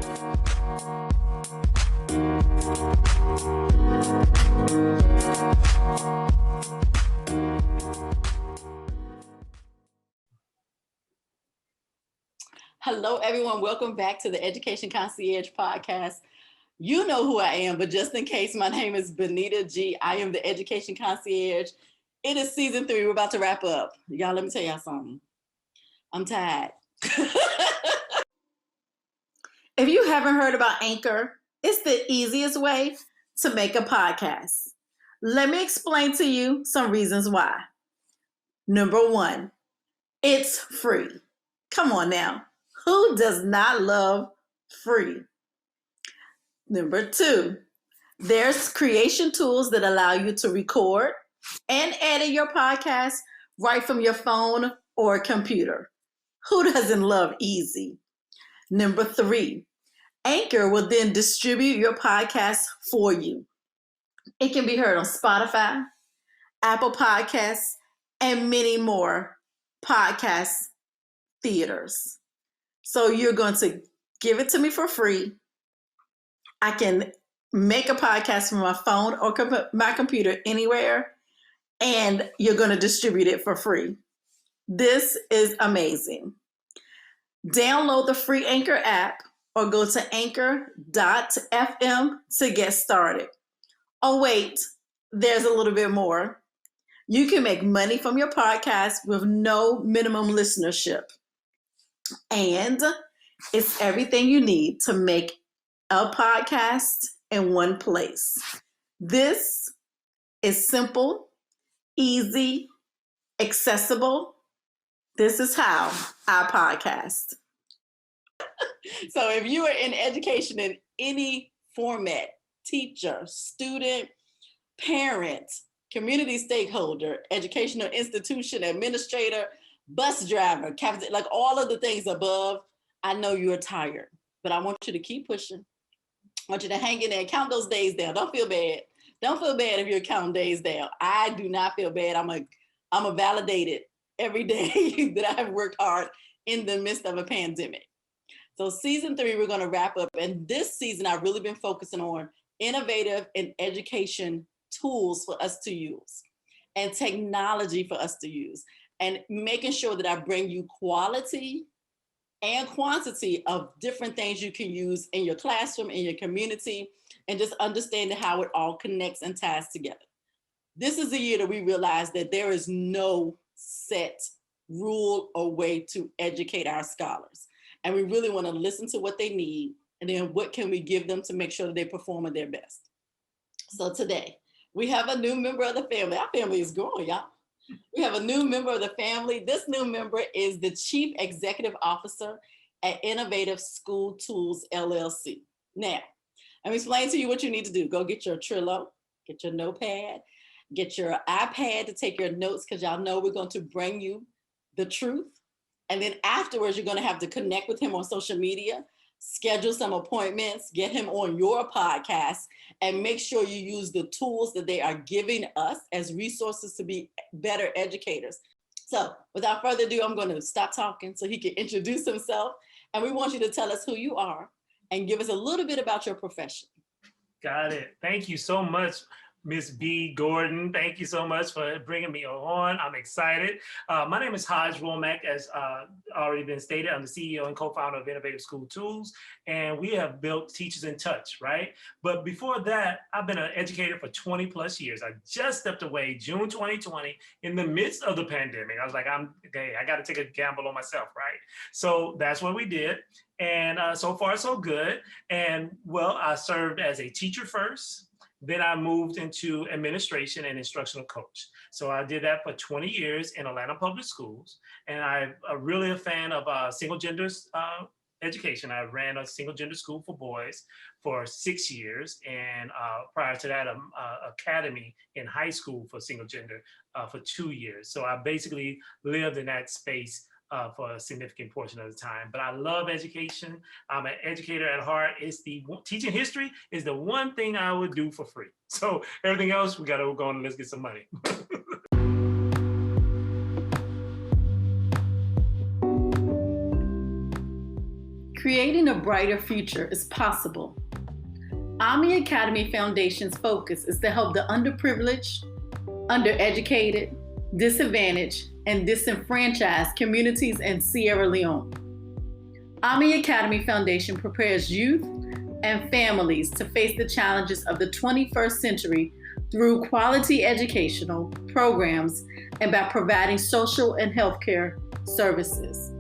Hello, everyone. Welcome back to the Education Concierge podcast. You know who I am, but just in case, my name is Benita G. I am the Education Concierge. It is season 3. We're about to wrap up. Y'all, let me tell y'all something. I'm tired. If you haven't heard about Anchor, it's the easiest way to make a podcast. Let me explain to you some reasons why. Number 1, it's free. Come on now. Who does not love free? Number 2, there's creation tools that allow you to record and edit your podcast right from your phone or computer. Who doesn't love easy? Number 3, Anchor will then distribute your podcast for you. It can be heard on Spotify, Apple Podcasts, and many more podcast theaters. So you're going to give it to me for free. I can make a podcast from my phone or my computer anywhere, and you're going to distribute it for free. This is amazing. Download the free Anchor app or go to anchor.fm to get started. Oh, wait, there's a little bit more. You can make money from your podcast with no minimum listenership. And it's everything you need to make a podcast in one place. This is simple, easy, accessible. This is how I podcast. So if you are in education in any format, teacher, student, parent, community stakeholder, educational institution, administrator, bus driver, captain, like all of the things above, I know you're tired, but I want you to keep pushing. I want you to hang in there and count those days down. Don't feel bad. Don't feel bad if you're counting days down. I do not feel bad. I'm a validated every day that I have worked hard in the midst of a pandemic. So season 3, we're going to wrap up. And this season, I've really been focusing on innovative and education tools for us to use and technology for us to use, and making sure that I bring you quality and quantity of different things you can use in your classroom, in your community, and just understanding how it all connects and ties together. This is the year that we realize that there is no set rule or way to educate our scholars. And we really want to listen to what they need, and then what can we give them to make sure that they perform at their best. So today, we have a new member of the family. Our family is growing, y'all. We have a new member of the family. This new member is the Chief Executive Officer at Innovative School Tools, LLC. Now, let me explain to you what you need to do. Go get your Trello, get your notepad, get your iPad to take your notes, because y'all know we're going to bring you the truth. And then afterwards, you're going to have to connect with him on social media, schedule some appointments, get him on your podcast, and make sure you use the tools that they are giving us as resources to be better educators. So without further ado, I'm going to stop talking so he can introduce himself. And we want you to tell us who you are and give us a little bit about your profession. Got it. Thank you so much, Miss B. Gordon. Thank you so much for bringing me on. I'm excited. My name is Hajj Womack, as already been stated. I'm the CEO and co-founder of Innovative School Tools, and we have built Teachers in Touch, right? But before that, I've been an educator for 20 plus years. I just stepped away June 2020 in the midst of the pandemic. I was like, I got to take a gamble on myself, right? So that's what we did. And so far, so good. And well, I served as a teacher first. Then I moved into administration and instructional coach. So I did that for 20 years in Atlanta Public Schools. And I'm really a fan of single gender education. I ran a single gender school for boys for 6 years. And prior to that, academy in high school for single gender for 2 years. So I basically lived in that space for a significant portion of the time. But I love education. I'm an educator at heart. Teaching history is the one thing I would do for free. So everything else, we got to go on and let's get some money. Creating a brighter future is possible. Ami Academy Foundation's focus is to help the underprivileged, undereducated, disadvantaged, and disenfranchised communities in Sierra Leone. Ami Academy Foundation prepares youth and families to face the challenges of the 21st century through quality educational programs and by providing social and healthcare services.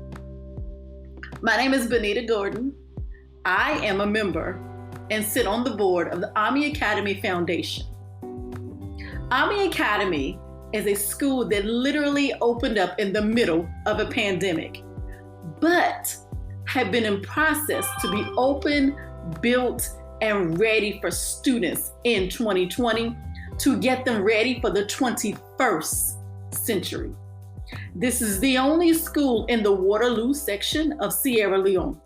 My name is Benita Gordon. I am a member and sit on the board of the Ami Academy Foundation. Ami Academy is a school that literally opened up in the middle of a pandemic, but had been in process to be open, built, and ready for students in 2020 to get them ready for the 21st century. This is the only school in the Waterloo section of Sierra Leone.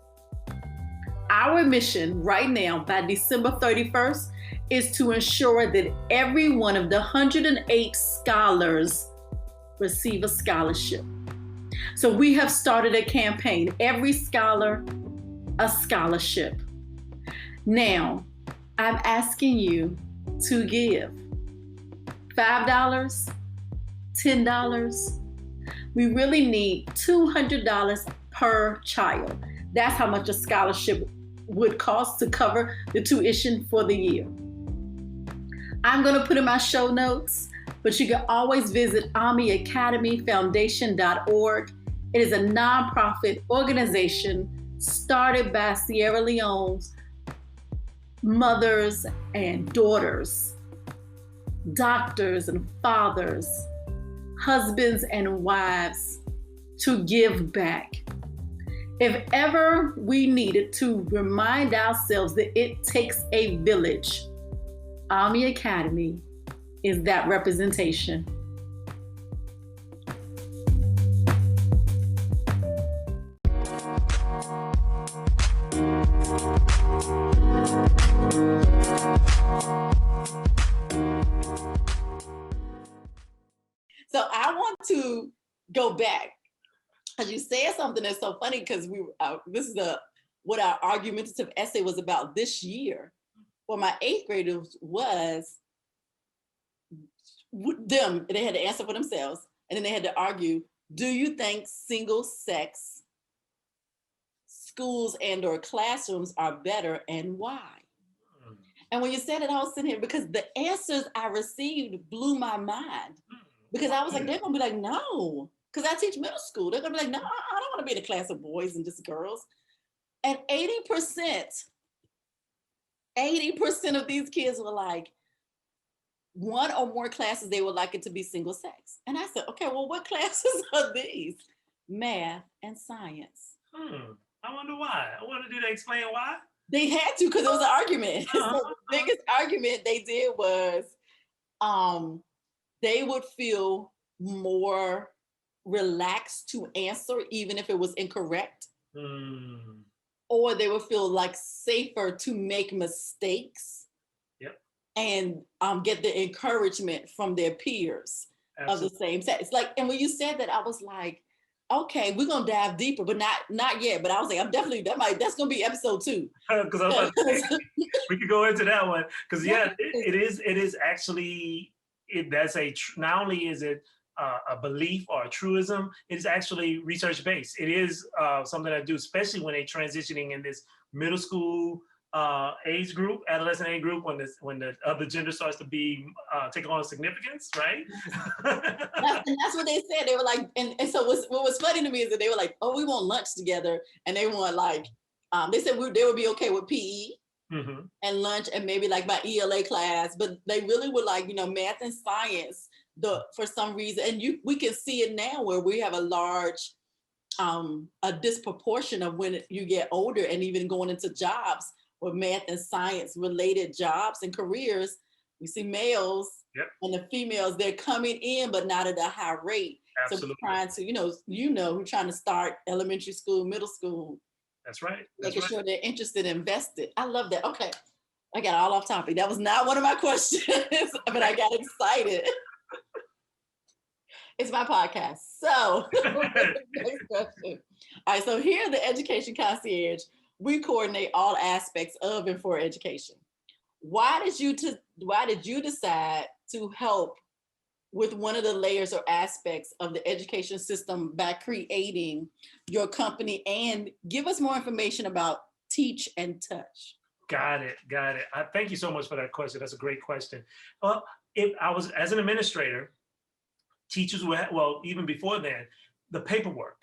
Our mission right now by December 31st is to ensure that every one of the 108 scholars receive a scholarship. So we have started a campaign, every scholar, a scholarship. Now, I'm asking you to give $5, $10. We really need $200 per child. That's how much a scholarship would cost to cover the tuition for the year. I'm going to put in my show notes, but you can always visit AmiAcademyFoundation.org. It is a nonprofit organization started by Sierra Leone's mothers and daughters, doctors and fathers, husbands and wives, to give back. If ever we needed to remind ourselves that it takes a village, Ami Academy is that representation. So I want to go back, because you said something that's so funny, because this is what our argumentative essay was about this year for my 8th graders was them, they had to answer for themselves, and then they had to argue, do you think single sex schools and or classrooms are better, and why? And when you said it, I was sitting here because the answers I received blew my mind. Because I was like, they're gonna be like, no. Because I teach middle school. They're gonna be like, no, I don't wanna be in a class of boys and just girls. And 80% of these kids were like, one or more classes, they would like it to be single sex. And I said, okay, well, what classes are these? Math and science. I wonder why. I wonder, did they explain why? They had to, because it was an argument. So the biggest argument they did was, they would feel more relaxed to answer, even if it was incorrect. Or they would feel like safer to make mistakes. Yep. And get the encouragement from their peers. Absolutely. Of the same sex. It's like, and when you said that, I was like, okay, we're gonna dive deeper, but not yet. But I was like, that's gonna be episode 2. Because I was about to say, we could go into that one. Because it is actually. Not only is it a belief or a truism, it is actually research-based. It is something I do, especially when they're transitioning in this middle school age group, adolescent age group, when the other gender starts to be take on significance, right? That's what they said. They were like, and so what was funny to me is that they were like, oh, we want lunch together, and they want like, they said they would be okay with PE. And lunch and maybe like my ELA class, but they really would like, math and science for some reason. And we can see it now where we have a large, a disproportion of when you get older and even going into jobs or math and science related jobs and careers. We see males and the females, they're coming in, but not at a high rate. Absolutely. So we're trying to, we're trying to start elementary school, middle school. That's right. Making sure they're interested and invested. I love that. Okay. I got all off topic. That was not one of my questions, but I got excited. It's my podcast. So, next question. All right. So here, the education concierge we coordinate all aspects of and for education. Why did you decide to help with one of the layers or aspects of the education system by creating your company, and give us more information about Teach and Touch? Got it. Thank you so much for that question. That's a great question. Well, if I was, as an administrator, teachers were, well, even before then, the paperwork.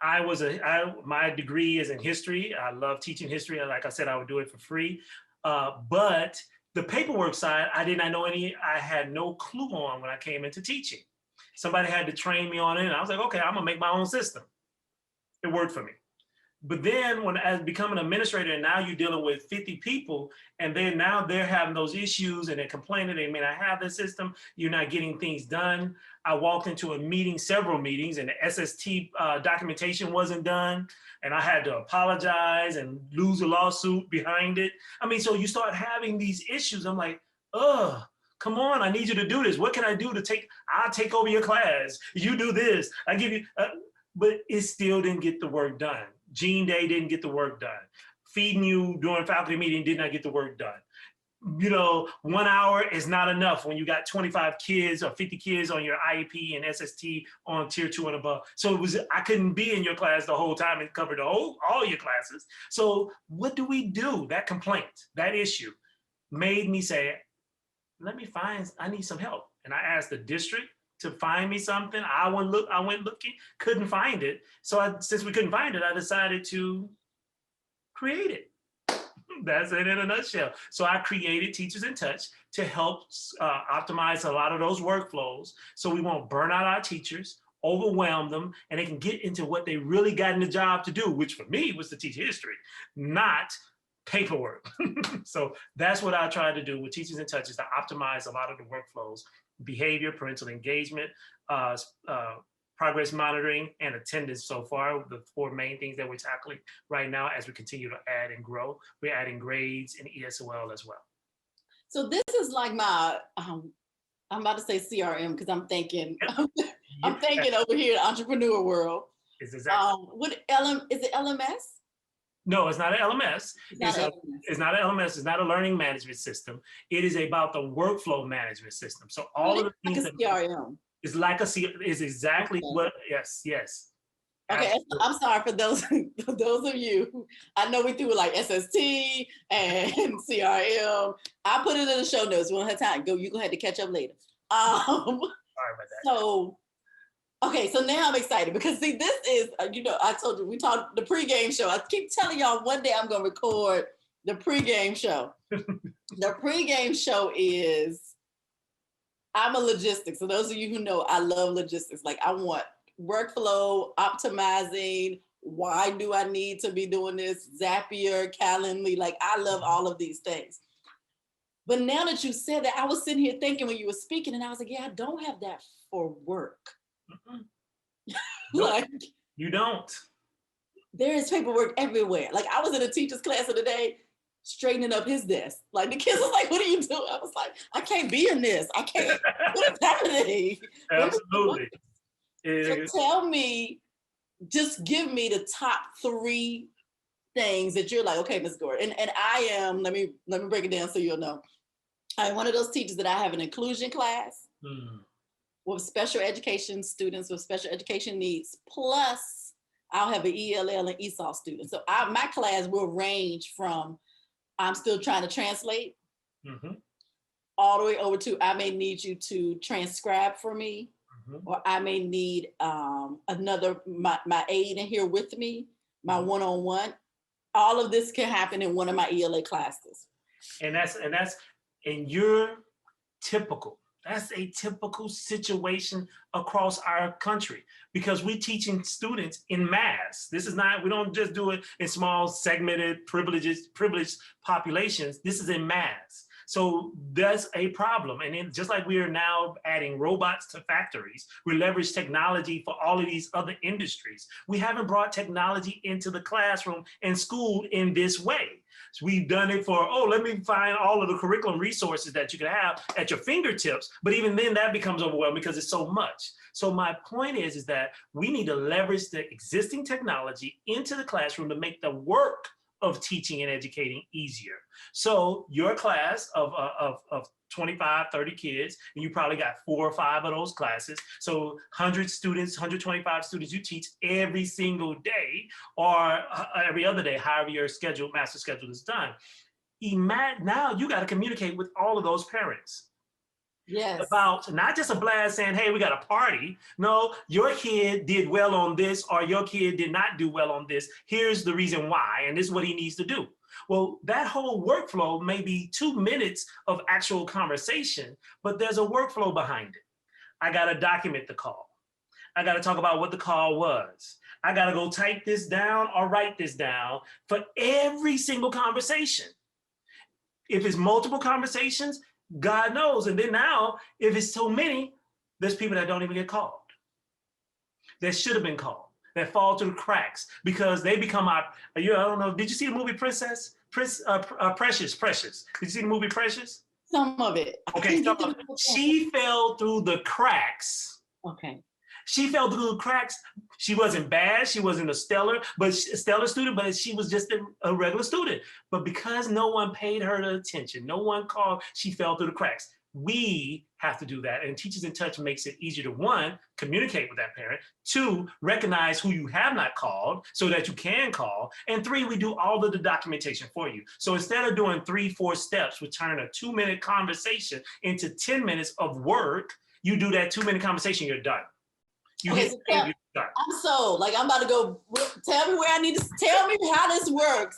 My degree is in history. I love teaching history. Like I said, I would do it for free. But the paperwork side, I had no clue on when I came into teaching. Somebody had to train me on it, and I was like, okay, I'm gonna make my own system. It worked for me. But then as becoming an administrator, and now you're dealing with 50 people, and then now they're having those issues and they're complaining they may not have the system, you're not getting things done. I walked into several meetings, and the SST documentation wasn't done, and I had to apologize and lose a lawsuit behind it. I mean, so you start having these issues. I'm like, come on, I need you to do this. What can I do I'll take over your class. You do this, I give you, but it still didn't get the work done. Gene Day didn't get the work done. Feeding you during faculty meeting did not get the work done. 1 hour is not enough when you got 25 kids or 50 kids on your IEP and SST on tier 2 and above. So I couldn't be in your class the whole time and cover all your classes. So what do we do? That complaint, that issue made me say, I need some help. And I asked the district to find me something. I went looking, couldn't find it. So since we couldn't find it, I decided to create it. That's it in a nutshell. So I created Teachers in Touch to help optimize a lot of those workflows so we won't burn out our teachers, overwhelm them, and they can get into what they really got in the job to do, which for me was to teach history, not paperwork. So that's what I tried to do with Teachers in Touch, is to optimize a lot of the workflows: behavior, parental engagement, progress monitoring, and attendance. So far, the 4 main things that we're tackling right now as we continue to add and grow. We're adding grades and ESOL as well. So this is like my, I'm about to say CRM because I'm thinking, I'm thinking over here, the entrepreneur world. It's exactly. Is it LMS? No, it's not an LMS. It's not an LMS. It's not a learning management system. It is about the workflow management system. So all of the things like a CRM. It's like is exactly what. Yes. Okay, absolutely. I'm sorry for those of you. I know we threw like SST and CRM. I put it in the show notes. We won't have time. You go ahead to catch up later. Sorry about that. So. Okay, so now I'm excited because see, this is, I told you, we talked the pregame show. I keep telling y'all one day I'm going to record the pregame show. The pregame show is, I'm a logistics. So those of you who know, I love logistics. Like I want workflow, optimizing. Why do I need to be doing this? Zapier, Calendly, like I love all of these things. But now that you said that, I was sitting here thinking when you were speaking and I was like, yeah, I don't have that for work. Like you don't. There is paperwork everywhere. Like I was in a teacher's class the other day, straightening up his desk. Like the kids was like, "What are you doing?" I was like, "I can't be in this. I can't." What is happening? Absolutely. So tell me, just give me the top 3 things that you're like, okay, Ms. Gordon, and I am. Let me break it down so you'll know. I'm one of those teachers that I have an inclusion class. With special education students with special education needs, plus I'll have an ELL and ESOL student. So my class will range from I'm still trying to translate all the way over to I may need you to transcribe for me, or I may need my aide in here with me, my one-on-one. All of this can happen in one of my ELA classes. And you're typical. That's a typical situation across our country because we're teaching students in mass. This is not, we don't just do it in small segmented privileged populations. This is in mass. So that's a problem. And then just like we are now adding robots to factories, we leverage technology for all of these other industries. We haven't brought technology into the classroom and school in this way. So we've done it for, let me find all of the curriculum resources that you can have at your fingertips. But even then that becomes overwhelming because it's so much. So my point is that we need to leverage the existing technology into the classroom to make the work of teaching and educating easier. So your class of 25, 30 kids, and you probably got 4 or 5 of those classes. So 100 students, 125 students you teach every single day or every other day, however your schedule, master schedule is done. Now you got to communicate with all of those parents. Yes. About not just a blast saying, hey, we got a party. No, your kid did well on this, or your kid did not do well on this. Here's the reason why, and this is what he needs to do. Well, that whole workflow may be 2 minutes of actual conversation, but there's a workflow behind it. I got to document the call. I got to talk about what the call was. I got to go type this down or write this down for every single conversation. If it's multiple conversations, God knows. And then now, if it's so many, there's people that don't even get called. That should have been called, that fall through the cracks because they become I don't know, did you see the movie Precious? Did you see the movie Precious? Some of it. Okay, she fell through the cracks. Okay. She fell through the cracks. She wasn't bad. She wasn't a stellar student, but she was just a regular student. But because no one paid her the attention, no one called, she fell through the cracks. We have to do that. And Teachers in Touch makes it easier to, 1, communicate with that parent, 2, recognize who you have not called so that you can call, and 3, we do all of the documentation for you. So instead of doing 3, 4 steps, we turn a 2-minute conversation into 10 minutes of work. You do that 2-minute conversation, you're done. Okay, so I'm sold. Like, I'm about to go. Tell me where I need to. Tell me how this works.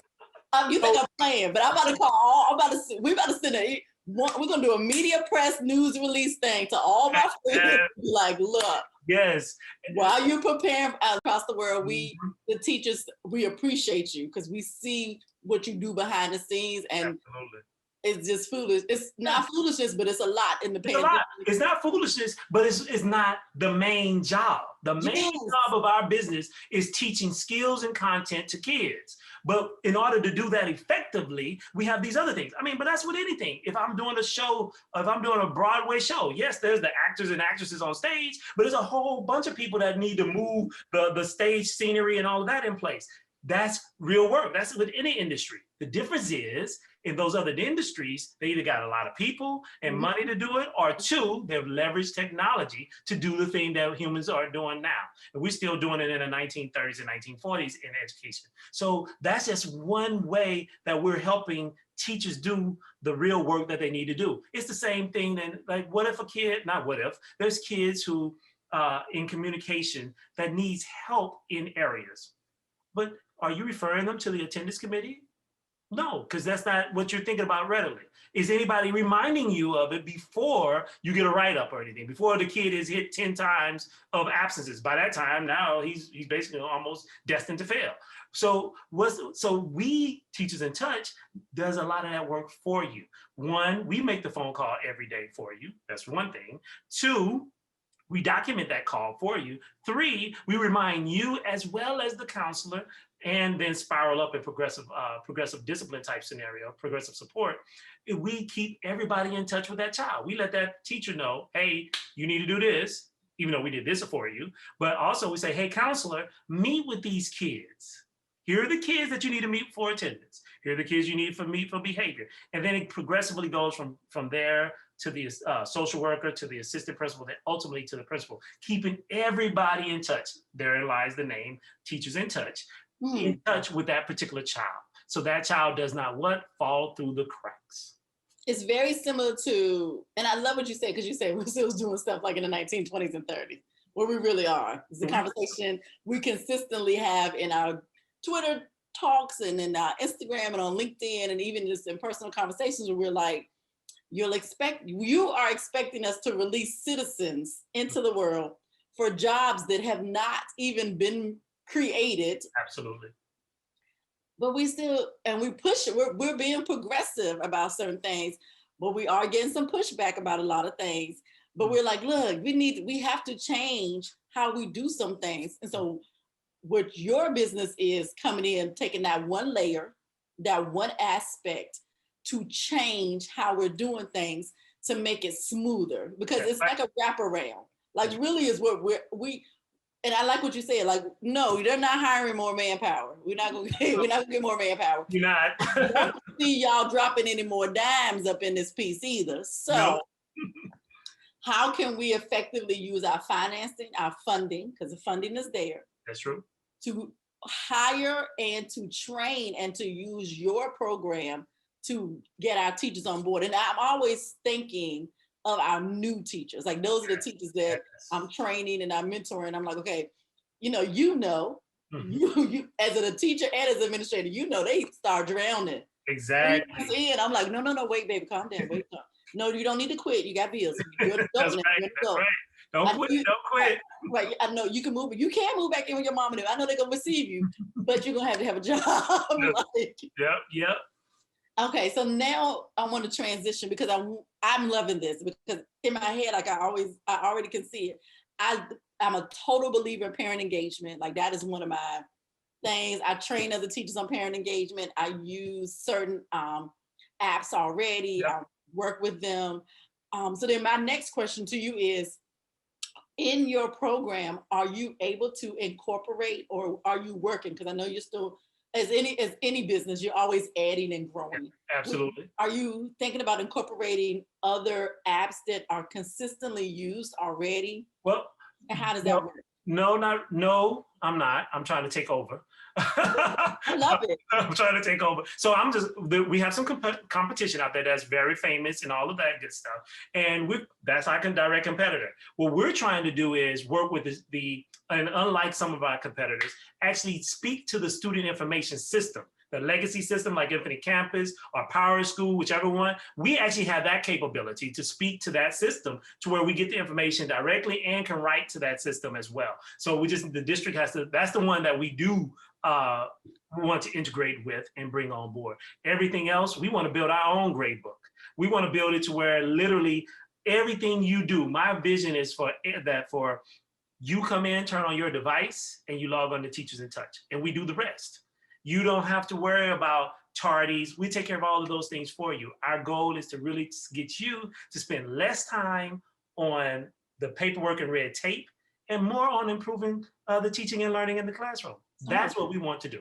You think I'm playing, but I'm about to call. We're about to send we're gonna do a media press news release thing to all my friends. Like, look. Yes. While you're preparing across the world, the teachers, we appreciate you because we see what you do behind the scenes, and absolutely. It's just foolish. It's not foolishness, but it's a lot in the pandemic. It's not foolishness, but it's not the main job. The main job of our business is teaching skills and content to kids. But in order to do that effectively, we have these other things. I mean, but that's with anything. If I'm doing a show, if I'm doing a Broadway show, yes, there's the actors and actresses on stage, but there's a whole bunch of people that need to move the stage scenery and all of that in place. That's real work. That's with any industry. The difference is, in those other industries, they either got a lot of people and money to do it, or 2, they've leveraged technology to do the thing that humans are doing now. And we're still doing it in the 1930s and 1940s in education. So that's just one way that we're helping teachers do the real work that they need to do. It's the same thing then, like, what if a kid, not what if, there's kids who in communication that needs help in areas. But are you referring them to the attendance committee? No, because that's not what you're thinking about readily. Is anybody reminding you of it before you get a write-up or anything, before the kid is hit 10 times of absences? By that time, now he's basically almost destined to fail. So we, Teachers in Touch, does a lot of that work for you. 1, we make the phone call every day for you. That's one thing. 2, we document that call for you. 3, we remind you as well as the counselor, and then spiral up in progressive discipline type scenario, progressive support. We keep everybody in touch with that child. We let that teacher know, hey, you need to do this, even though we did this for you. But also we say, hey, counselor, meet with these kids. Here are the kids that you need to meet for attendance. Here are the kids you need to meet for behavior. And then it progressively goes from there to the social worker, to the assistant principal, then ultimately to the principal, keeping everybody in touch. Therein lies the name, Teachers in Touch. In touch with that particular child. So that child does not fall through the cracks. It's very similar to, and I love what you said, because you said we're still doing stuff like in the 1920s and 30s, where we really are. It's a conversation we consistently have in our Twitter talks and in our Instagram and on LinkedIn, and even just in personal conversations where we're like, you are expecting us to release citizens into the world for jobs that have not even been created. Absolutely. But we still, and we push it, we're being progressive about certain things, but we are getting some pushback about a lot of things. But we're like, look, we have to change how we do some things. And so what your business is coming in, taking that one layer, that one aspect to change how we're doing things to make it smoother, because it's like a wraparound. Like really is what and I like what you said. Like, no, they're not hiring more manpower. We're not gonna get more manpower. You're not. I don't see y'all dropping any more dimes up in this piece either. So, No. how can we effectively use our financing, our funding, because the funding is there, That's true. to hire and to train and to use your program to get our teachers on board? And I'm always thinking of our new teachers. Like, those are the teachers that I'm training and I'm mentoring. I'm like, okay, you as a teacher and as an administrator, they start drowning. Exactly. And I'm like, no, wait, baby, calm down. Wait, no, you don't need to quit. You got bills. You're an adult That's now. right. That's right. Don't quit. Right. I know you can move, but you can't move back in with your mom and them. I know they're gonna receive you, but you're gonna have a job. Yep. Okay, so now I want to transition because I'm loving this, because in my head, like I already can see it. I'm a total believer in parent engagement. Like, that is one of my things. I train other teachers on parent engagement. I use certain apps already. Yep. I work with them. So then my next question to you is, in your program, are you able to incorporate, or are you working? Because I know you're still, as any business, you're always adding and growing. Absolutely. Are you thinking about incorporating other apps that are consistently used already? Well, and how does that work? No, I'm not. I'm trying to take over. I love it. I'm trying to take over. So we have some competition out there that's very famous and all of that good stuff. And that's our direct competitor. What we're trying to do is work with and unlike some of our competitors, actually speak to the student information system, the legacy system like Infinite Campus or Power School, whichever one. We actually have that capability to speak to that system to where we get the information directly and can write to that system as well. So the district that's the one that we do want to integrate with and bring on board. Everything else, we want to build our own grade book. We want to build it to where literally everything you do, my vision is for you come in, turn on your device, and you log on to Teachers in Touch, and we do the rest. You don't have to worry about tardies. We take care of all of those things for you. Our goal is to really get you to spend less time on the paperwork and red tape and more on improving the teaching and learning in the classroom. That's what we want to do.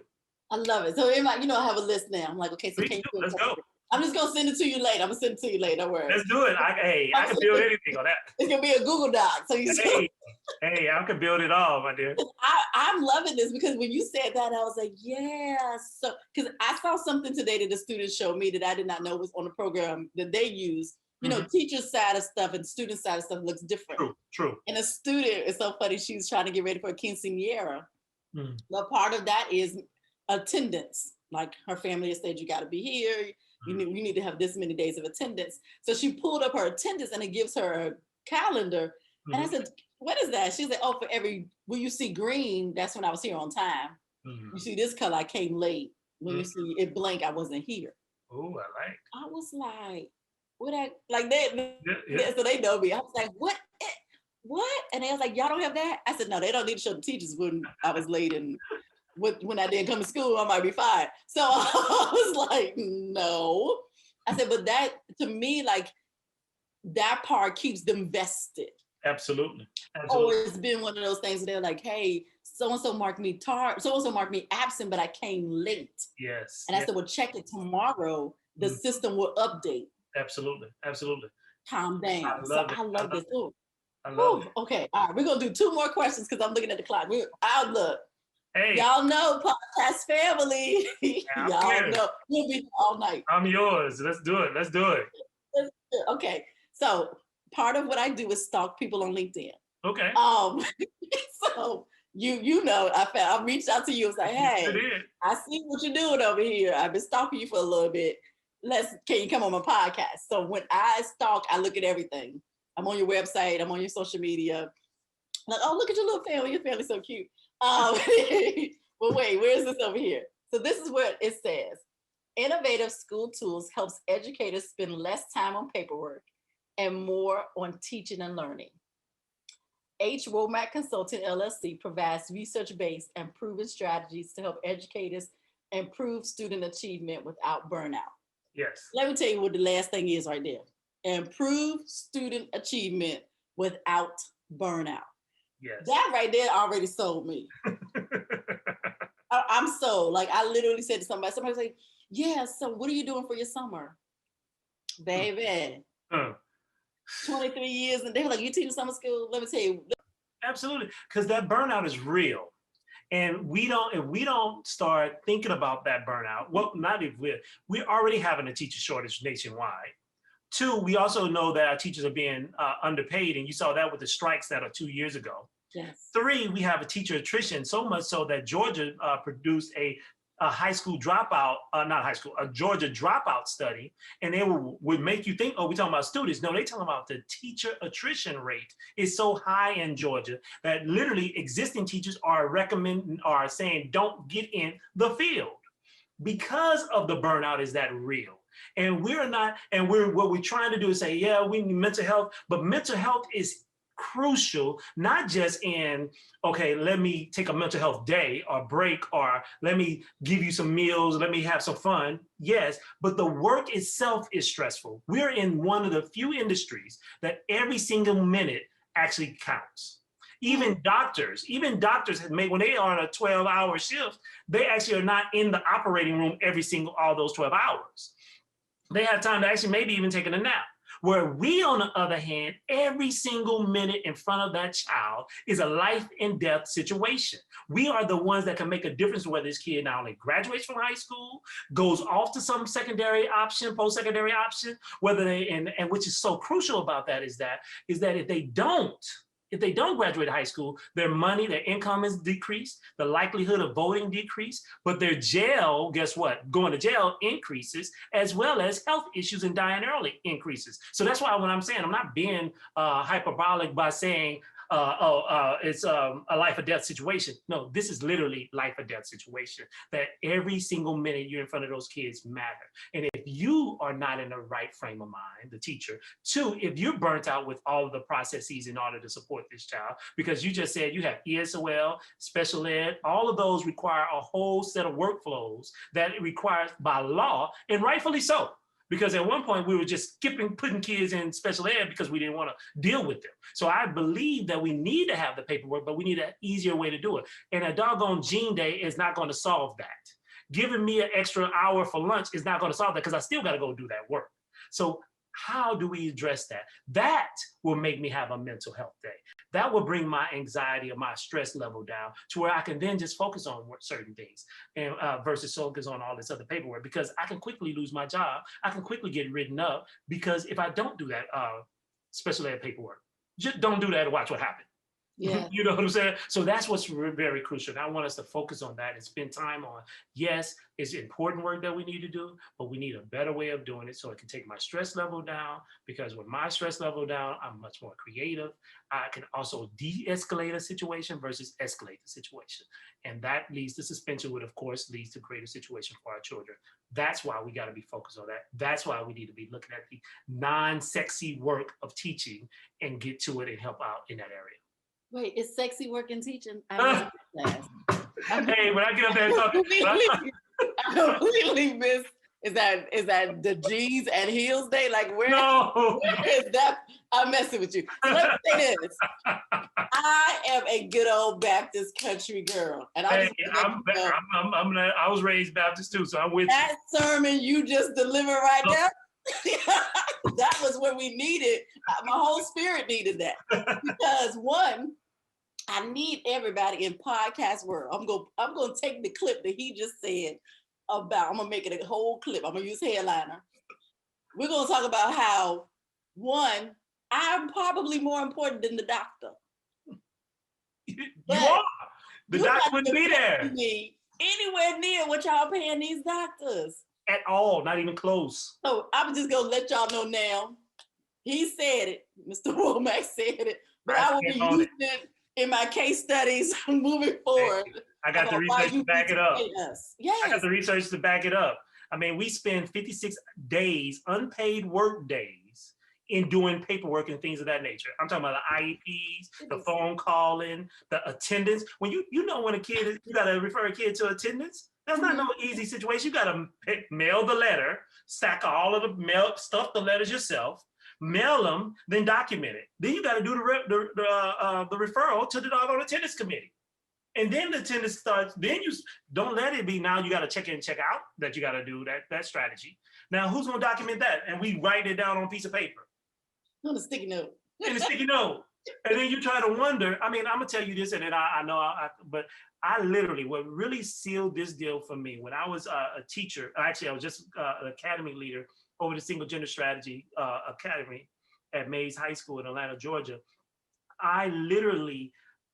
I love it. So I have a list now. I'm like, okay, so let's go. I'm just gonna send it to you later. I'm gonna send it to you later. Don't worry. Let's do it. I can build anything on that. It's gonna be a Google Doc. So hey, I can build it all, my dear. I'm loving this, because when you said that, I was like, yeah. So, because I saw something today that the students showed me that I did not know was on the program that they use. Teacher's side of stuff and student side of stuff looks different. True. And a student, it's so funny, she's trying to get ready for a quinceañera. But part of that is attendance. Like, her family has said, you got to be here. You need to have this many days of attendance. So she pulled up her attendance and it gives her a calendar. And I said, what is that? She's like, oh, for when you see green, that's when I was here on time. You see this color, I came late. When you see it blank, I wasn't here. Oh, I was like, so they know me. I was like, what? And they was like, y'all don't have that? I said, no, they don't need to show the teachers when I was late, and when I didn't come to school, I might be fired. So I was like, no. I said, but that, to me, like, that part keeps them vested. Absolutely. Oh, it's been one of those things where they're like, hey, so-and-so marked me so-and-so marked me absent, but I came late. Yes. And I said, well, check it tomorrow. The system will update. Absolutely. Calm down. I love this. I love it. Okay, all right, we're gonna do 2 more questions because I'm looking at the clock. I'll look. Hey, y'all know podcast family. Y'all know we'll be here all night. I'm yours. Let's do it. Okay, so part of what I do is stalk people on LinkedIn. Okay. So I reached out to you and say, hey, I see what you're doing over here. I've been stalking you for a little bit. Can you come on my podcast? So when I stalk, I look at everything. I'm on your website. I'm on your social media. Like, oh, look at your little family. Your family's so cute. Well, wait, where is this over here? So this is what it says. Innovative school tools helps educators spend less time on paperwork and more on teaching and learning. Hajj Womack Consulting LLC provides research-based and proven strategies to help educators improve student achievement without burnout. Yes. Let me tell you what the last thing is right there. Improve student achievement without burnout. Yes. That right there already sold me. I'm sold. Like I literally said to somebody was like, yeah, so what are you doing for your summer? Baby. 23 years and they were like, you teaching summer school? Let me tell you. Absolutely. Because that burnout is real. And if we don't start thinking about that burnout, well, not if we're already having a teacher shortage nationwide. 2, we also know that our teachers are being underpaid, and you saw that with the strikes that are 2 years ago. Yes. 3, we have a teacher attrition, so much so that Georgia produced a high school dropout, not high school, a Georgia dropout study, and they would make you think, oh, we're talking about students. No, they're talking about the teacher attrition rate is so high in Georgia that literally existing teachers are saying don't get in the field because of the burnout is that real. And what we're trying to do is say, yeah, we need mental health, but mental health is crucial, not just in, okay, let me take a mental health day or break, or let me give you some meals, let me have some fun. Yes, but the work itself is stressful. We're in one of the few industries that every single minute actually counts. Even doctors have made, when they are on a 12-hour shift, they actually are not in the operating room all those 12 hours. They have time to actually maybe even taking a nap. Where we, on the other hand, every single minute in front of that child is a life and death situation. We are the ones that can make a difference whether this kid not only graduates from high school, goes off to some secondary option, post-secondary option, whether they, and which is so crucial about that is that if they don't graduate high school, their money, their income is decreased, the likelihood of voting decreased, but their jail, guess what? Going to jail increases, as well as health issues and dying early increases. So that's why when I'm saying, I'm not being hyperbolic by saying, it's a life or death situation. No, this is literally life or death situation, that every single minute you're in front of those kids matter. And if you are not in the right frame of mind, the teacher, 2, if you're burnt out with all of the processes in order to support this child, because you just said you have ESOL, special ed, all of those require a whole set of workflows that it requires by law, and rightfully so. Because at one point we were just putting kids in special ed because we didn't want to deal with them. So I believe that we need to have the paperwork, but we need an easier way to do it. And a doggone Gene Day is not going to solve that. Giving me an extra hour for lunch is not going to solve that because I still got to go do that work. So how do we address that? That will make me have a mental health day. That will bring my anxiety or my stress level down to where I can then just focus on certain things and versus focus on all this other paperwork, because I can quickly lose my job. I can quickly get written up because if I don't do that special ed paperwork, just don't do that and watch what happens. Yeah. You know what I'm saying? So that's what's very crucial. And I want us to focus on that and spend time on, yes, it's important work that we need to do, but we need a better way of doing it so it can take my stress level down, because with my stress level down, I'm much more creative. I can also de-escalate a situation versus escalate the situation. And that leads to suspension, which of course leads to greater situation for our children. That's why we got to be focused on that. That's why we need to be looking at the non-sexy work of teaching and get to it and help out in that area. Wait, is sexy work in teaching? I Hey, when I get up there and talk, I completely miss. Is that the jeans and heels day? Like where is that? I'm messing with you. So let me say this. I am a good old Baptist country girl, and I was raised Baptist too, so I'm with that you. sermon you just delivered right there. That was what we needed. My whole spirit needed that, because one, I need everybody in podcast world. I'm gonna take the clip that he just said about. I'm gonna make it a whole clip. I'm gonna use headliner. We're gonna talk about how, one, I'm probably more important than the doctor. You are. The doctor wouldn't be there. Anywhere near what y'all paying these doctors. At all, not even close. So I'm just gonna let y'all know now. He said it, Mr. Womack said it, but I will be using it in my case studies moving forward. I got the research to back it up. Yes. I got the research to back it up. I mean, we spend 56 days, unpaid work days, in doing paperwork and things of that nature. I'm talking about the IEPs, the phone calling, the attendance. When you know when a kid, you gotta refer a kid to attendance. That's not no easy situation. You gotta mail the letter, stack all of the mail, stuff the letters yourself, mail them, then document it. Then you got to do the referral to the doggone attendance committee. And then the attendance starts, then you don't let it be now you got to check in, check out that you got to do that strategy. Now, who's going to document that? And we write it down on a piece of paper. On a sticky note. And a sticky note. And then you try to wonder, I mean, I'm going to tell you this, and then I know, but I literally, what really sealed this deal for me, when I was a teacher, actually, I was just an academy leader over the Single Gender Strategy Academy at Mays High School in Atlanta, Georgia. I literally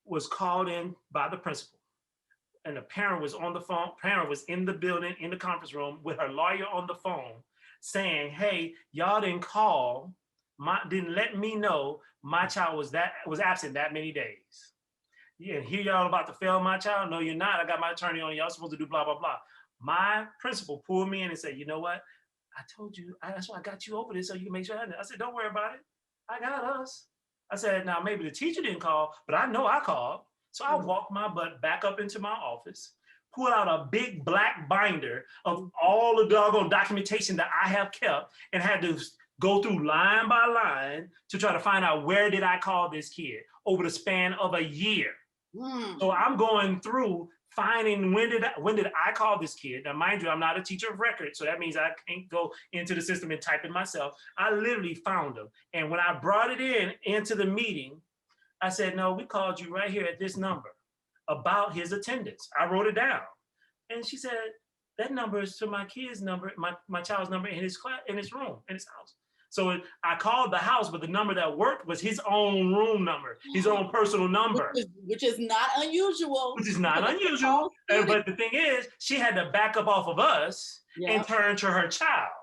was called in by the principal, and the parent was on the phone. Parent was in the building, in the conference room with her lawyer on the phone saying, hey, y'all didn't call, didn't let me know my child was absent that many days. Yeah, here y'all about to fail my child? No, you're not. I got my attorney on. Y'all supposed to do blah, blah, blah. My principal pulled me in and said, you know what? I told you, that's why I got you over this so you can make sure I didn't. I said, don't worry about it. I got us. I said, now maybe the teacher didn't call, but I know I called. So I walked my butt back up into my office, pulled out a big black binder of all the doggone documentation that I have kept, and had to go through line by line to try to find out where did I call this kid over the span of a year. So I'm going through finding when did I call this kid. Now, mind you, I'm not a teacher of record, so that means I can't go into the system and type it myself. I literally found him. And when I brought it into the meeting, I said, no, we called you right here at this number about his attendance. I wrote it down. And she said, that number is to my kid's number, my child's number in his class, in his room, in his house. So I called the house, but the number that worked was his own room number, his own personal number. Which is not unusual. Which is not unusual. But the thing is, she had to back up off of us and turn to her child.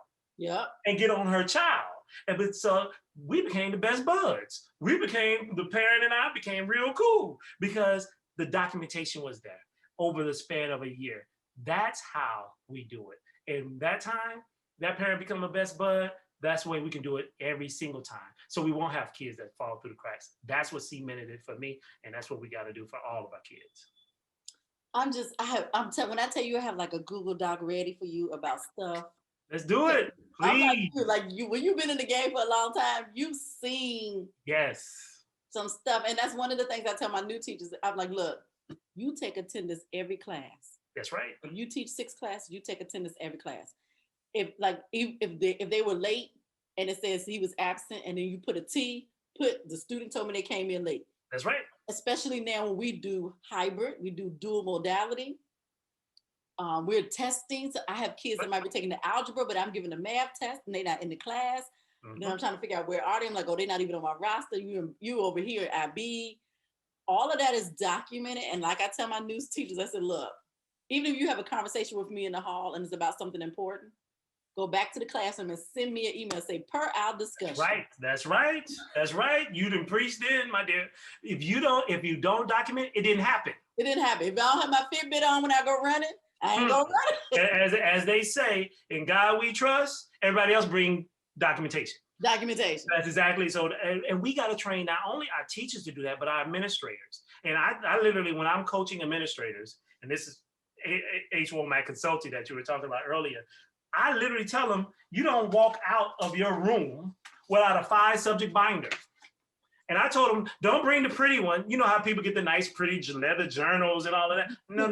And get on her child. And so we became the best buds. The parent and I became real cool because the documentation was there over the span of a year. That's how we do it. And that time, that parent become a best bud. That's the way we can do it every single time. So we won't have kids that fall through the cracks. That's what cemented it for me. And that's what we got to do for all of our kids. When I tell you, I have like a Google Doc ready for you about stuff. Let's do it, please. When you've been in the game for a long time, you've seen some stuff. And that's one of the things I tell my new teachers. I'm like, look, you take attendance every class. That's right. If you teach 6 classes, you take attendance every class. If they were late and it says he was absent and then you put a T, put the student told me they came in late. That's right. Especially now when we do hybrid, we do dual modality. We're testing. So I have kids that might be taking the algebra, but I'm giving a math test and they're not in the class. Then I'm trying to figure out where are they? I'm like, oh, they're not even on my roster. You over here at IB. All of that is documented. And like I tell my new teachers, I said, look, even if you have a conversation with me in the hall and it's about something important, go back to the classroom and send me an email and say, per our discussion. That's right. You done preached in, my dear. If you don't document, it didn't happen. If I don't have my Fitbit on when I go running, I ain't gonna run it. As they say, in God we trust, everybody else bring documentation. That's exactly so. And we got to train not only our teachers to do that, but our administrators. And I literally, when I'm coaching administrators, and this is Hajj Womack consulting that you were talking about earlier, I literally tell them, you don't walk out of your room without a 5-subject binder. And I told them, don't bring the pretty one. You know how people get the nice, pretty leather journals and all of that? No.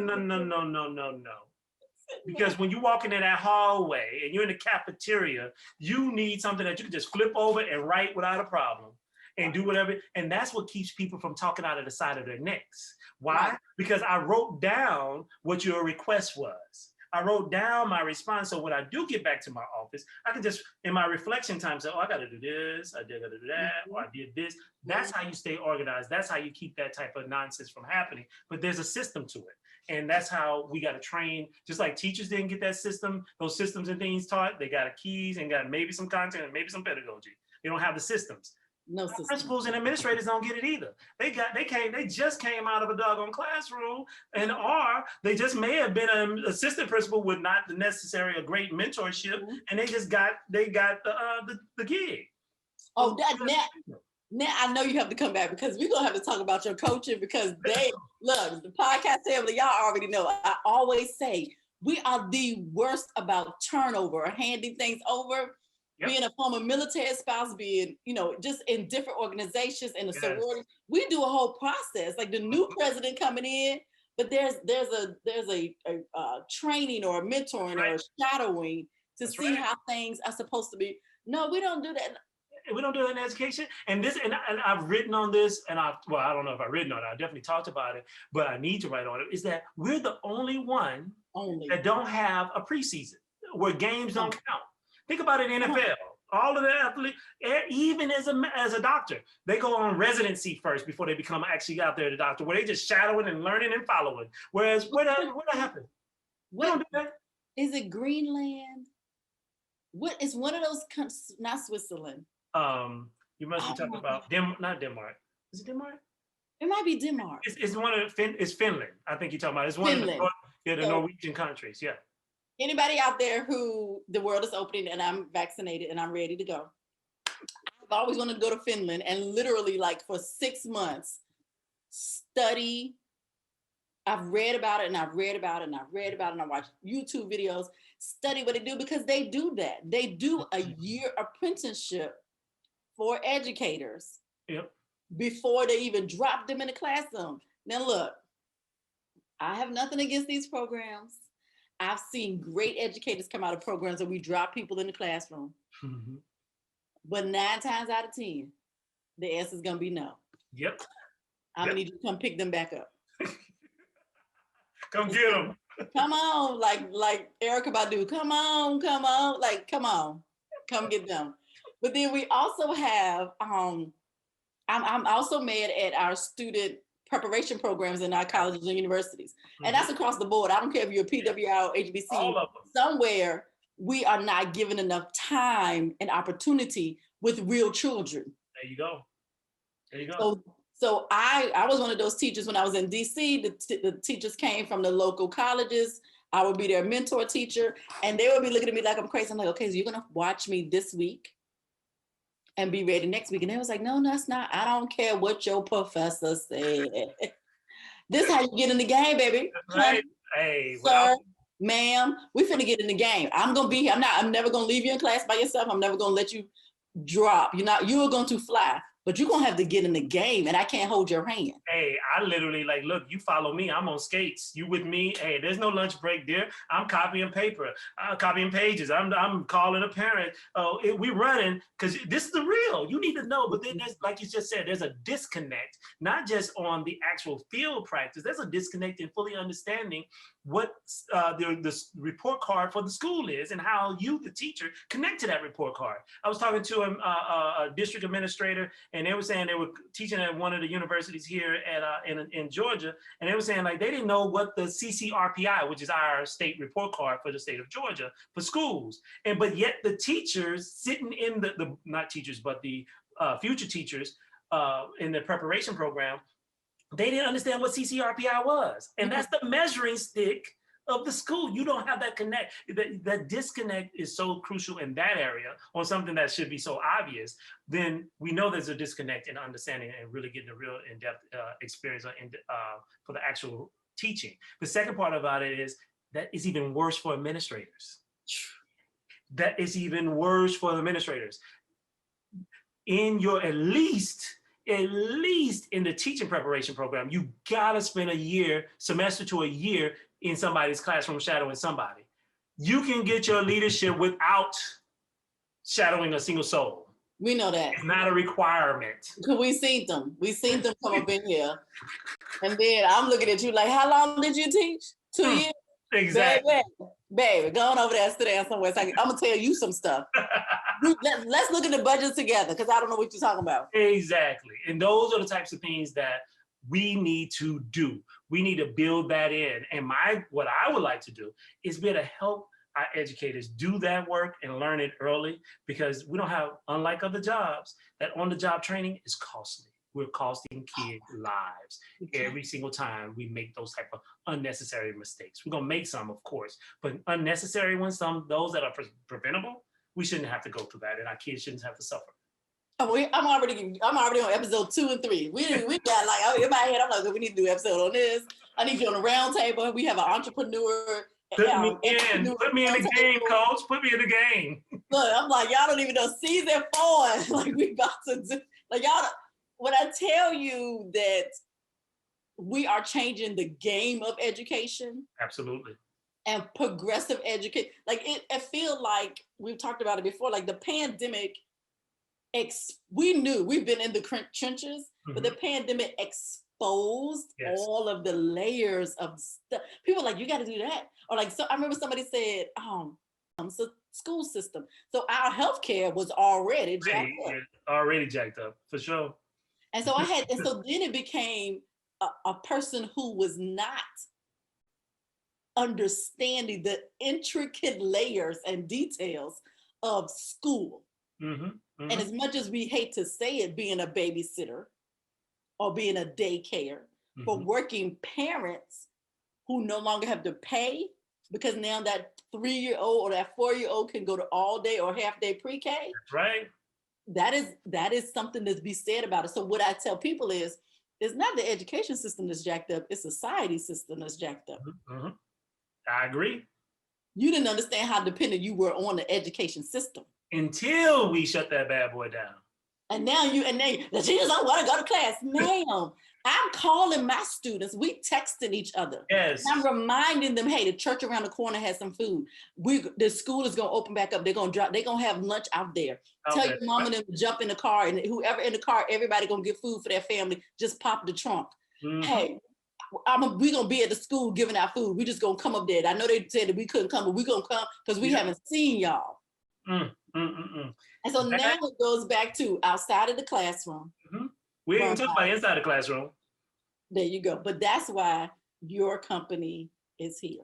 Because when you walk into that hallway and you're in the cafeteria, you need something that you can just flip over and write without a problem and do whatever. And that's what keeps people from talking out of the side of their necks. Why? Right. Because I wrote down what your request was. I wrote down my response. So when I do get back to my office, I can just, in my reflection time, say, oh, I got to do this. I got to do that. Or I did this. That's how you stay organized. That's how you keep that type of nonsense from happening. But there's a system to it. And that's how we got to train. Just like teachers didn't get that system, those systems and things taught, they got keys and got maybe some content and maybe some pedagogy. They don't have the systems. No system. Principals and administrators don't get it either. They just came out of a doggone classroom, or they just may have been an assistant principal with not the necessary a great mentorship, and they got the gig. Oh, now I know you have to come back because we're gonna have to talk about your coaching because look, the podcast family, y'all already know. I always say we are the worst about turnover or handing things over. being a former military spouse, being, just in different organizations in the sorority. We do a whole process, like the new president coming in, but there's a training or a mentoring or a shadowing to see how things are supposed to be. No, we don't do that. We don't do that in education. And I've written on this, and I don't know if I've written on it. I definitely talked about it, but I need to write on it, is that we're the only one that don't have a preseason where games don't count. Think about it in NFL. All of the athletes, even as a doctor, they go on residency first before they become actually out there the doctor, where they just shadowing and learning and following. Whereas what happened? We don't do that. Is it Greenland? What is one of those countries? Not Switzerland. You must be talking about not Denmark. Is it Denmark? It might be Denmark. It's one of it's Finland. I think you're talking about. It's one Finland. of the Norwegian countries. Yeah. Anybody out there who the world is opening and I'm vaccinated and I'm ready to go. I've always wanted to go to Finland and literally like for 6 months study. I've read about it and I've read about it and I've read about it and I watch YouTube videos, study what they do, because they do that. They do a year apprenticeship for educators before they even drop them in the classroom. Now look, I have nothing against these programs. I've seen great educators come out of programs where we drop people in the classroom. Mm-hmm. But 9 times out of 10, the answer is gonna be no. Yep. I'm gonna need you to come pick them back up. Come get them. Come on, like Erykah Badu. Come on, like come on, come get them. But then we also have, I'm also mad at our student preparation programs in our colleges and universities. Mm-hmm. And that's across the board. I don't care if you're a PWI or HBC. All of them. Somewhere we are not given enough time and opportunity with real children. There you go. So I was one of those teachers when I was in DC. The teachers came from the local colleges. I would be their mentor teacher, and they would be looking at me like I'm crazy. I'm like, okay, so you're gonna watch me this week and be ready next week. And they was like, no, that's not. I don't care what your professor said. This is how you get in the game, baby. Right. Hey, sir, ma'am, we finna get in the game. I'm gonna be here. I'm never gonna leave you in class by yourself. I'm never gonna let you drop. You're going to fly. But you're going to have to get in the game, and I can't hold your hand. Hey, I literally look, you follow me. I'm on skates. You with me? Hey, there's no lunch break there. I'm copying paper. I'm copying pages. I'm calling a parent. We running because this is the real. You need to know. But then there's, like you just said, there's a disconnect, not just on the actual field practice. There's a disconnect in fully understanding what the report card for the school is and how you, the teacher, connect to that report card. I was talking to a district administrator, and they were saying they were teaching at one of the universities here in Georgia, and they were saying they didn't know what the CCRPI, which is our state report card for the state of Georgia for schools, but yet the teachers sitting in the not teachers but the future teachers in the preparation program, they didn't understand what CCRPI was, and that's the measuring stick of the school. You don't have that connect. That disconnect is so crucial in that area on something that should be so obvious. Then we know there's a disconnect in understanding and really getting a real in-depth experience for the actual teaching. The second part about it is that is even worse for administrators. That is even worse for the administrators. In your at least in the teaching preparation program, you gotta spend a semester to a year in somebody's classroom shadowing somebody. You can get your leadership without shadowing a single soul. We know that. It's not a requirement. Because we seen them come up in here. And then I'm looking at you like, how long did you teach? 2 years? Exactly. Baby, go on over there and sit down somewhere. So I'm going to tell you some stuff. Let's look at the budget together, because I don't know what you're talking about. Exactly. And those are the types of things that we need to do. We need to build that in. And what I would like to do is be able to help our educators do that work and learn it early, because we don't have, unlike other jobs, that on-the-job training is costly. We're costing kids lives every single time we make those type of unnecessary mistakes. We're gonna make some, of course, but unnecessary ones, those that are preventable, we shouldn't have to go through that, and our kids shouldn't have to suffer. I'm already on episode 2 and 3. We got in my head, I'm like, we need to do an episode on this. I need you on the round table. We have an entrepreneur Put me in. Put me in the game, coach. Put me in the game. Look, I'm like, y'all don't even know season 4. Like we about to do, like y'all, when I tell you that we are changing the game of education. Absolutely. And progressive education. Like I feel like we've talked about it before, like the pandemic, we knew we've been in the trenches, but the pandemic exposed all of the layers of stuff. People are like, you got to do that. Or like, so I remember somebody said, so school system. So our healthcare was already jacked up. Already jacked up, for sure. And so so then it became a person who was not understanding the intricate layers and details of school. And as much as we hate to say it, being a babysitter or being a daycare for working parents who no longer have to pay, because now that 3-year-old or that 4-year-old can go to all day or half day pre-K. That's right. That is something to be said about it. So what I tell people is, it's not the education system that's jacked up, it's society system that's jacked up. I agree. You didn't understand how dependent you were on the education system. Until we shut that bad boy down. And now the teachers don't want to go to class. Ma'am, I'm calling my students. We texting each other. Yes. And I'm reminding them, hey, the church around the corner has some food. The school is gonna open back up. They're gonna have lunch out there. Tell your mom and them to jump in the car, and whoever in the car, everybody gonna get food for their family. Just pop the trunk. Hey, we gonna be at the school giving out food. We just gonna come up there. I know they said that we couldn't come, but we gonna come because we haven't seen y'all. And so now it goes back to outside of the classroom. We ain't talking about inside the classroom. There you go. But that's why your company is here.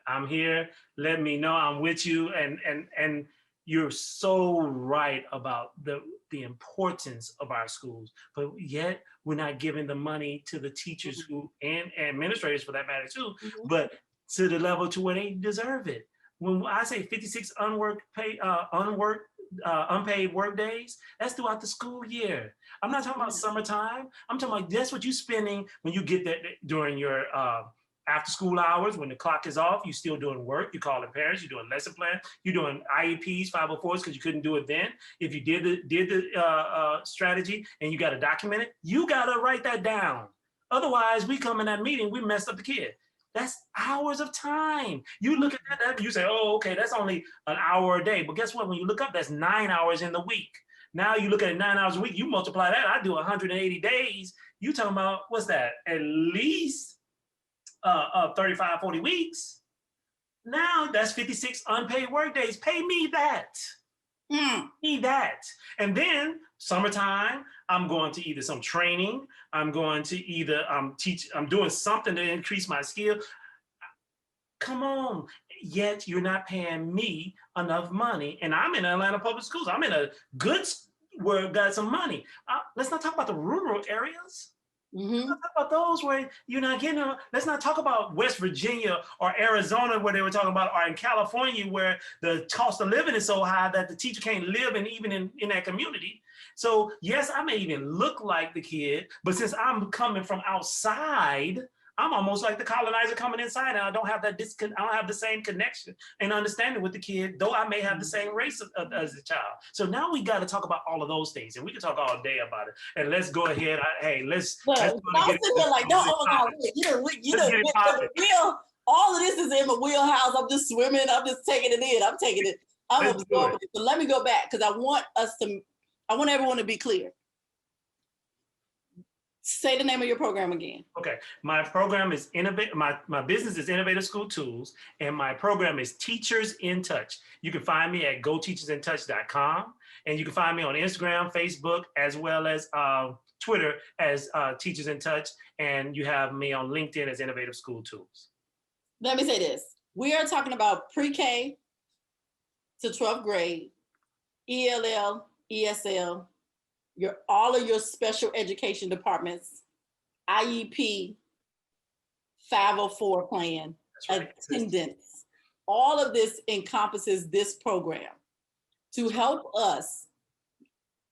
I'm here. Let me know I'm with you. And you're so right about the importance of our schools, but yet we're not giving the money to the teachers who and administrators for that matter too, but to the level to where they deserve it. When I say 56 unpaid work days, that's throughout the school year. I'm not talking about summertime. I'm talking about that's what you're spending when you get that during your after school hours, when the clock is off, you're still doing work. You're calling parents, you're doing lesson plan, you're doing IEPs, 504s, because you couldn't do it then. If you did the strategy and you got to document it, you got to write that down. Otherwise, we come in that meeting, we messed up the kid. That's hours of time. You look at that, you say, oh, okay, that's only an hour a day. But guess what? When you look up, that's 9 hours in the week. Now you look at it 9 hours a week, you multiply that, I do 180 days. You talking about, what's that? At least 35, 40 weeks. Now that's 56 unpaid work days. Pay me that. Me that. And then summertime, I'm going to either some training, I'm going to either teach, I'm doing something to increase my skill. Come on. Yet you're not paying me enough money. And I'm in Atlanta Public Schools. I'm in a good where got some money. Let's not talk about the rural areas. Let's not talk about those where you're not getting them. Let's not talk about West Virginia or Arizona where they were talking about, or in California where the cost of living is so high that the teacher can't live even in that community. So yes, I may even look like the kid, but since I'm coming from outside, I'm almost like the colonizer coming inside, and I don't have that I don't have the same connection and understanding with the kid, though I may have the same race as a child. So now we got to talk about all of those things, and we can talk all day about it. And let's go ahead. Let's don't sit here like, no, oh my God, you know, wheel. All of this is in my wheelhouse. I'm just swimming. I'm just taking it in. I'm taking it. I'm absorbing it. So let me go back because I want everyone to be clear. Say the name of your program again. Okay, my program is my business is Innovative School Tools, and my program is Teachers in Touch. You can find me at goteachersintouch.com, and you can find me on Instagram, Facebook, as well as Twitter as Teachers in Touch, and you have me on LinkedIn as Innovative School Tools. Let me say this. We are talking about pre-K to 12th grade, ELL, ESL, all of your special education departments, IEP, 504 plan, attendance. All of this encompasses this program to help us.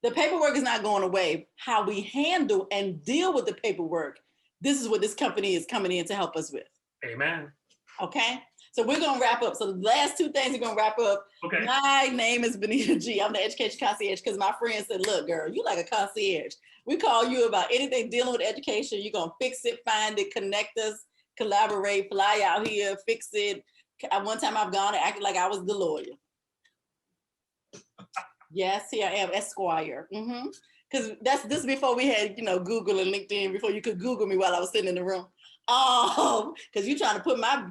The paperwork is not going away. How we handle and deal with the paperwork, this is what this company is coming in to help us with. Amen. Okay? So we're gonna wrap up. So the last two things we're gonna wrap up. Okay. My name is Benita G. I'm the education concierge because my friend said, look, girl, you like a concierge. We call you about anything dealing with education. You're gonna fix it, find it, connect us, collaborate, fly out here, fix it. One time I've gone and acted like I was the lawyer. Yes, here I am, Esquire. Because this before we had, Google and LinkedIn, before you could Google me while I was sitting in the room. Because you trying to put my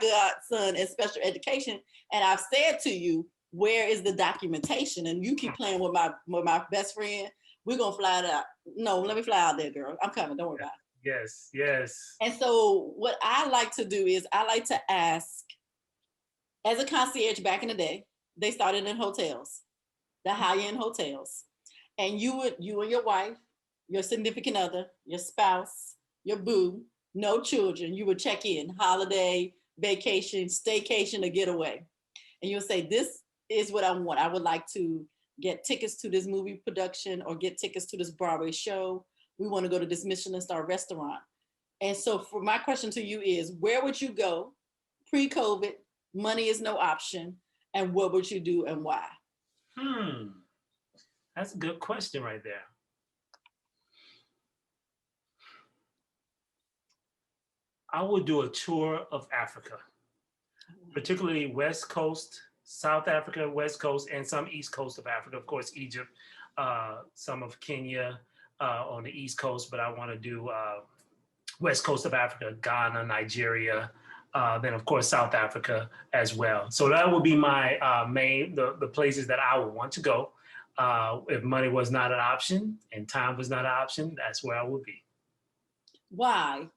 godson in special education, and I've said to you, where is the documentation? And you keep playing with my best friend. We're gonna fly it out. No, let me fly out there, girl. I'm coming. Don't worry about it. Yes, yes. And so what I like to do is I like to ask, as a concierge back in the day, they started in hotels, the high-end hotels. And you and your wife, your significant other, your spouse, your boo, no children, you would check in, holiday, vacation, staycation, or getaway. And you'll say, this is what I want. I would like to get tickets to this movie production or get tickets to this Broadway show. We want to go to this Michelin star restaurant. And so for my question to you is, where would you go pre-COVID? Money is no option. And what would you do and why? That's a good question right there. I would do a tour of Africa, particularly West Coast, South Africa, West Coast, and some East Coast of Africa. Of course, Egypt, some of Kenya on the East Coast, but I want to do West Coast of Africa, Ghana, Nigeria, then of course South Africa as well. So that would be my the places that I would want to go. If money was not an option and time was not an option, that's where I would be. Why?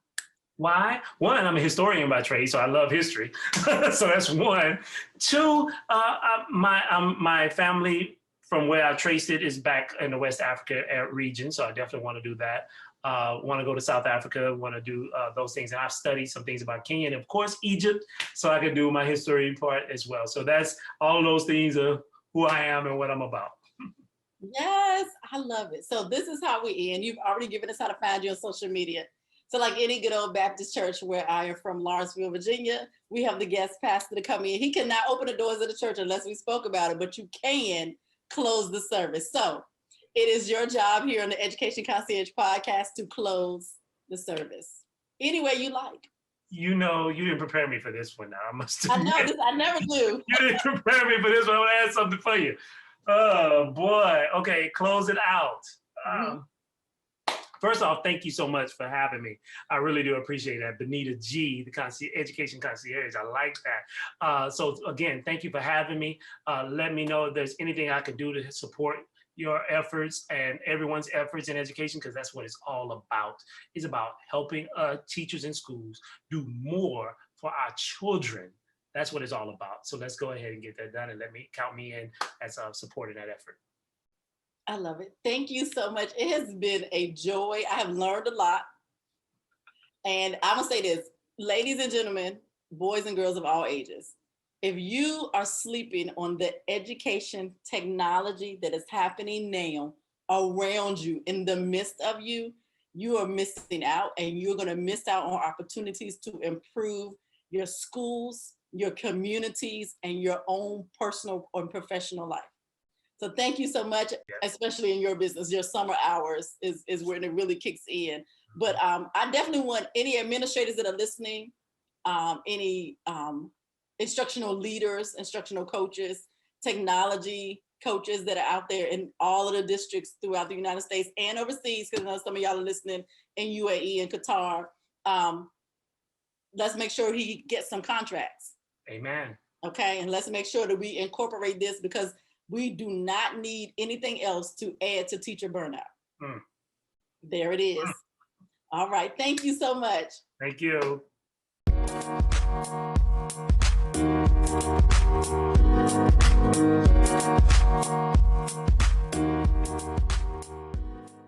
Why? One, I'm a historian by trade, so I love history. So that's one. Two, my family from where I traced it is back in the West Africa region, so I definitely want to do that. Want to go to South Africa, want to do those things. And I've studied some things about Kenya and of course Egypt, so I could do my history part as well. So that's all of those things of who I am and what I'm about. Yes, I love it. So this is how we end. You've already given us how to find you on social media. So like any good old Baptist church where I am from, Lawrenceville, Virginia, we have the guest pastor to come in. He cannot open the doors of the church unless we spoke about it, but you can close the service. So it is your job here on the Education Concierge podcast to close the service any way you like. You know, you didn't prepare me for this one now. I know this, I never do. You didn't prepare me for this one. I want to add something for you. Oh boy. Okay, close it out. First off, thank you so much for having me. I really do appreciate that. Benita G, the Education Concierge, I like that. So again, thank you for having me. Let me know if there's anything I can do to support your efforts and everyone's efforts in education, because that's what it's all about. It's about helping teachers in schools do more for our children. That's what it's all about. So let's go ahead and get that done and count me in as supporting that effort. I love it. Thank you so much. It has been a joy. I have learned a lot. And I'm gonna say this, ladies and gentlemen, boys and girls of all ages, if you are sleeping on the education technology that is happening now around you, in the midst of you, you are missing out, and you're gonna miss out on opportunities to improve your schools, your communities, and your own personal or professional life. So thank you so much, especially in your business. Your summer hours is when it really kicks in. But I definitely want any administrators that are listening, any instructional leaders, instructional coaches, technology coaches that are out there in all of the districts throughout the United States and overseas, because I know some of y'all are listening in UAE and Qatar. Let's make sure he gets some contracts. Amen. Okay, and let's make sure that we incorporate this, because we do not need anything else to add to teacher burnout. There it is. All right, thank you so much. Thank you.